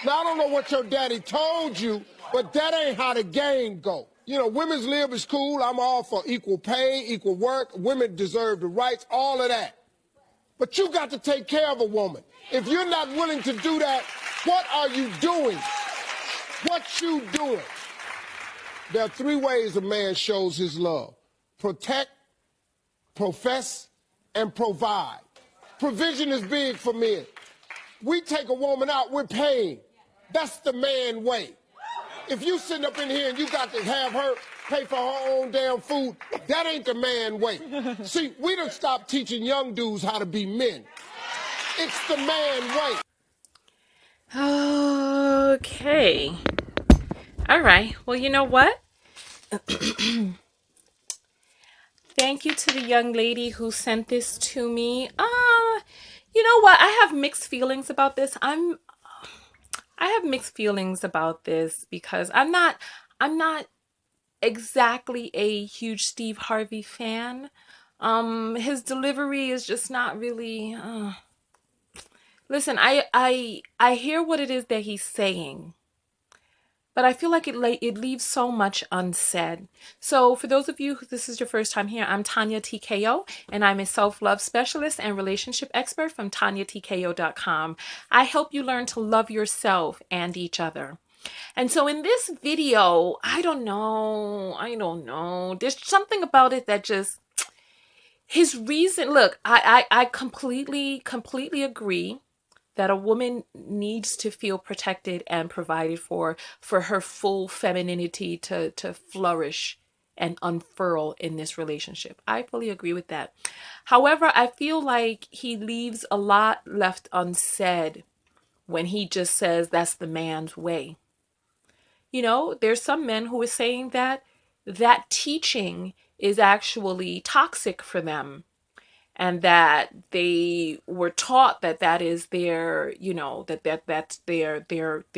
Now, I don't know what your daddy told you, but that ain't how the game go. You know, women's lib is cool. I'm all for equal pay, equal work. Women deserve the rights, all of that. But you got to take care of a woman. If you're not willing to do that, what are you doing? What you doing? There are 3 ways a man shows his love: protect, profess, and provide. Provision is big for men. We take a woman out, we're paying. That's the man way. If you sitting up in here and you got to have her pay for her own damn food, that ain't the man way. See, we done stopped teaching young dudes how to be men. It's the man way. Okay. All right. Well, you know what? Thank you to the young lady who sent this to me. You know what? I have mixed feelings about this. I have mixed feelings about this because I'm not exactly a huge Steve Harvey fan. His delivery is just not really Listen, I hear what it is that he's saying, but I feel like it leaves so much unsaid. So for those of you who this is your first time here, I'm Tonya TKO, and I'm a self-love specialist and relationship expert from TonyaTKO.com. I help you learn to love yourself and each other. And so in this video, I don't know. There's something about it that just, his reason, look, I completely agree that a woman needs to feel protected and provided for her full femininity to flourish and unfurl in this relationship. I fully agree with that. However, I feel like he leaves a lot left unsaid when he just says that's the man's way. You know, there's some men who are saying that that teaching is actually toxic for them, and that they were taught that that is their, you know, that's their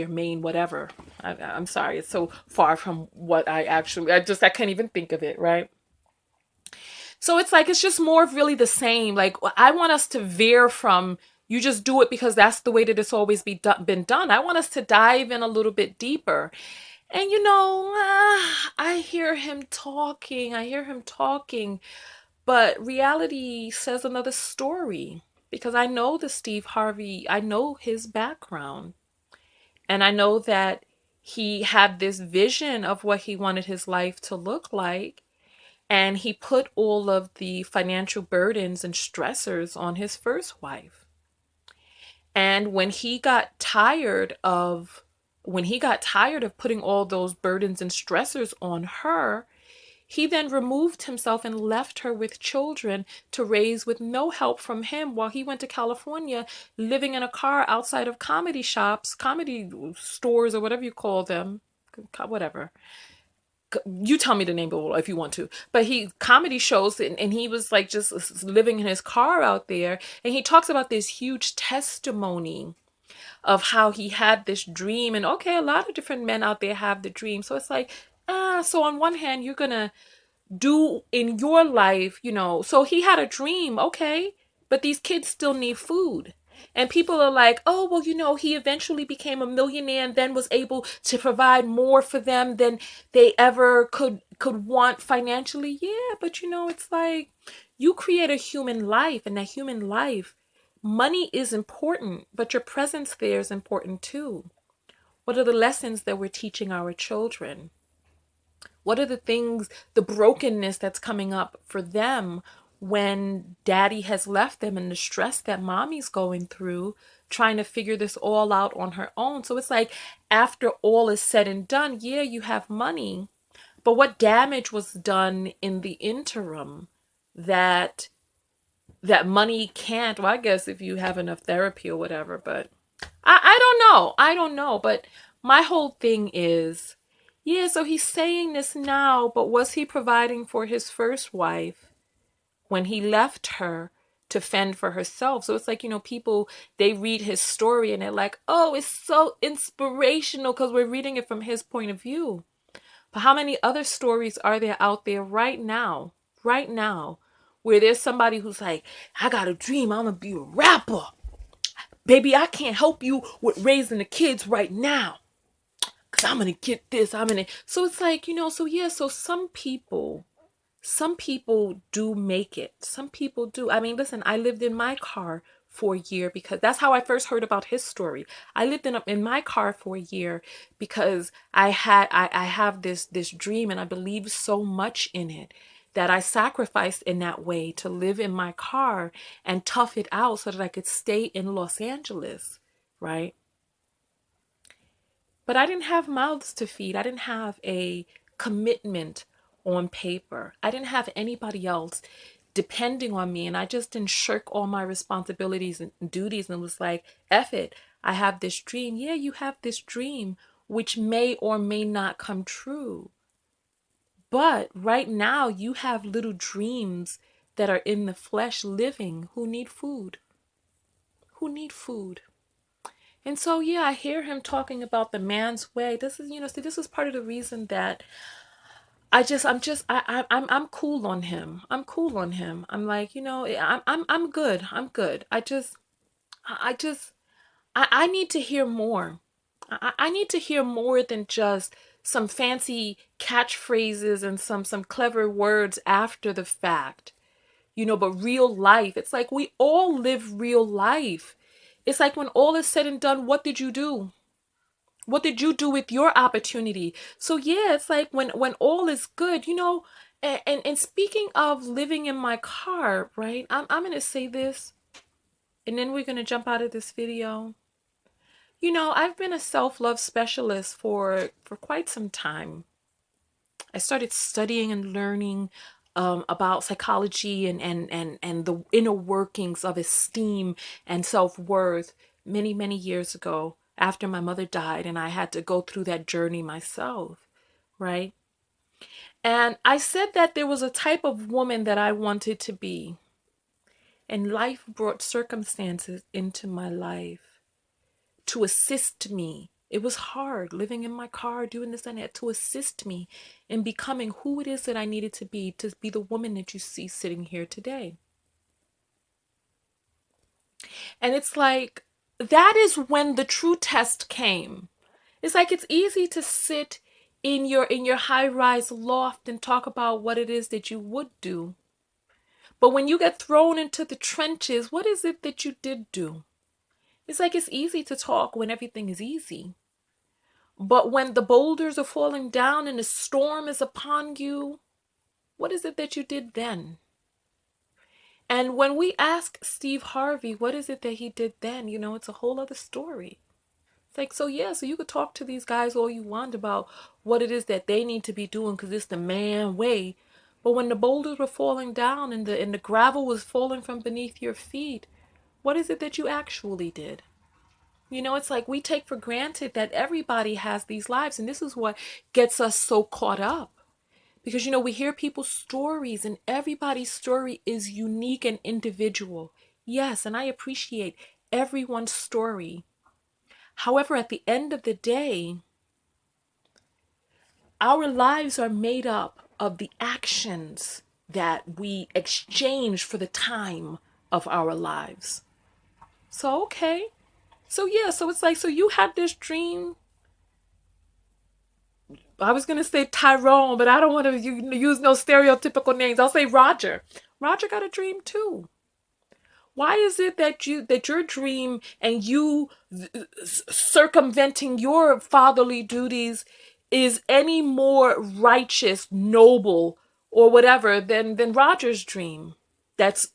main whatever. I'm sorry, it's so far from what I can't even think of it, right? So it's like, it's just more of really the same. Like, I want us to veer from, you just do it because that's the way that it's always been done. I want us to dive in a little bit deeper. And you know, I hear him talking, but reality says another story, because I know the Steve Harvey, I know his background, and I know that he had this vision of what he wanted his life to look like, and he put all of the financial burdens and stressors on his first wife. And when he got tired of putting all those burdens and stressors on her, he then removed himself and left her with children to raise with no help from him, while he went to California, living in a car outside of comedy shops, comedy stores, or whatever you call them. Whatever. You tell me the name of it if you want to. But comedy shows, and he was like just living in his car out there. And he talks about this huge testimony of how he had this dream. And okay, a lot of different men out there have the dream. So it's like, so on one hand, you're gonna do in your life, you know, so he had a dream, okay, but these kids still need food. And people are like, oh, well, you know, he eventually became a millionaire and then was able to provide more for them than they ever could want financially. Yeah, but you know, it's like, you create a human life, and that human life, money is important, but your presence there is important too. What are the lessons that we're teaching our children? What are the things, the brokenness that's coming up for them when daddy has left them, and the stress that mommy's going through trying to figure this all out on her own? So it's like, after all is said and done, yeah, you have money, but what damage was done in the interim that money can't, well, I guess if you have enough therapy or whatever, but I don't know. But my whole thing is, yeah, so he's saying this now, but was he providing for his first wife when he left her to fend for herself? So it's like, you know, people, they read his story and they're like, oh, it's so inspirational because we're reading it from his point of view. But how many other stories are there out there right now, where there's somebody who's like, I got a dream, I'm gonna be a rapper. baby, I can't help you with raising the kids right now. Cause I'm gonna get this, so it's like, so yeah, so some people do make it. Some people do. I mean, listen, I lived in my car for a year because that's how I first heard about his story. I lived in my car for a year because I have this dream, and I believe so much in it that I sacrificed in that way to live in my car and tough it out so that I could stay in Los Angeles, right? But I didn't have mouths to feed. I didn't have a commitment on paper. I didn't have anybody else depending on me. And I just didn't shirk all my responsibilities and duties and was like, F it. I have this dream. Yeah, you have this dream, which may or may not come true. But right now, you have little dreams that are in the flesh living who need food. Who need food. And so, yeah, I hear him talking about the man's way. This is, see, this is part of the reason that I'm cool on him. I'm cool on him. I'm like, I'm good. I'm good. I just, I need to hear more. I need to hear more than just some fancy catchphrases and some clever words after the fact, but real life. It's like we all live real life. It's like when all is said and done, what did you do? What did you do with your opportunity? So yeah, it's like when all is good, and speaking of living in my car, right? I'm gonna say this, and then we're gonna jump out of this video. I've been a self-love specialist for quite some time. I started studying and learning about psychology and the inner workings of esteem and self-worth many years ago after my mother died, and I had to go through that journey myself, right? And I said that there was a type of woman that I wanted to be, and life brought circumstances into my life to assist me. It was hard living in my car, doing this and that, to assist me in becoming who it is that I needed to be the woman that you see sitting here today. And it's like, that is when the true test came. It's like, it's easy to sit in your high-rise loft and talk about what it is that you would do. But when you get thrown into the trenches, what is it that you did do? It's like, it's easy to talk when everything is easy. But when the boulders are falling down and the storm is upon you, what is it that you did then? And when we ask Steve Harvey, what is it that he did then? It's a whole other story. It's like, so yeah, so you could talk to these guys all you want about what it is that they need to be doing because it's the man way. But when the boulders were falling down and the gravel was falling from beneath your feet, what is it that you actually did? It's like we take for granted that everybody has these lives, and this is what gets us so caught up. Because, we hear people's stories, and everybody's story is unique and individual. Yes, and I appreciate everyone's story. However, at the end of the day, our lives are made up of the actions that we exchange for the time of our lives. So, okay. So, yeah, so it's like, so you had this dream. I was going to say Tyrone, but I don't want to use no stereotypical names. I'll say Roger. Roger got a dream too. Why is it that your dream and you circumventing your fatherly duties is any more righteous, noble, or whatever than Roger's dream that's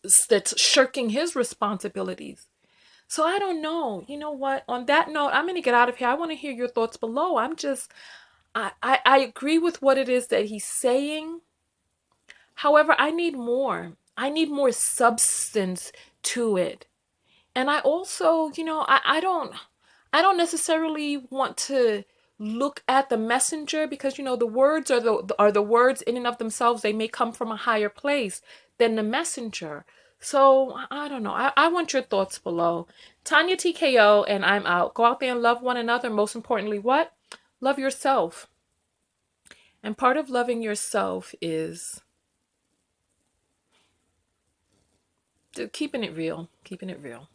shirking his responsibilities? So I don't know. You know what? On that note, I'm going to get out of here. I want to hear your thoughts below. I agree with what it is that he's saying. However, I need more. I need more substance to it. And I also, I don't necessarily want to look at the messenger because, the words are the words in and of themselves. They may come from a higher place than the messenger. So I don't know. I want your thoughts below. Tonya TKO, and I'm out. Go out there and love one another. Most importantly, what? Love yourself. And part of loving yourself is keeping it real. Keeping it real.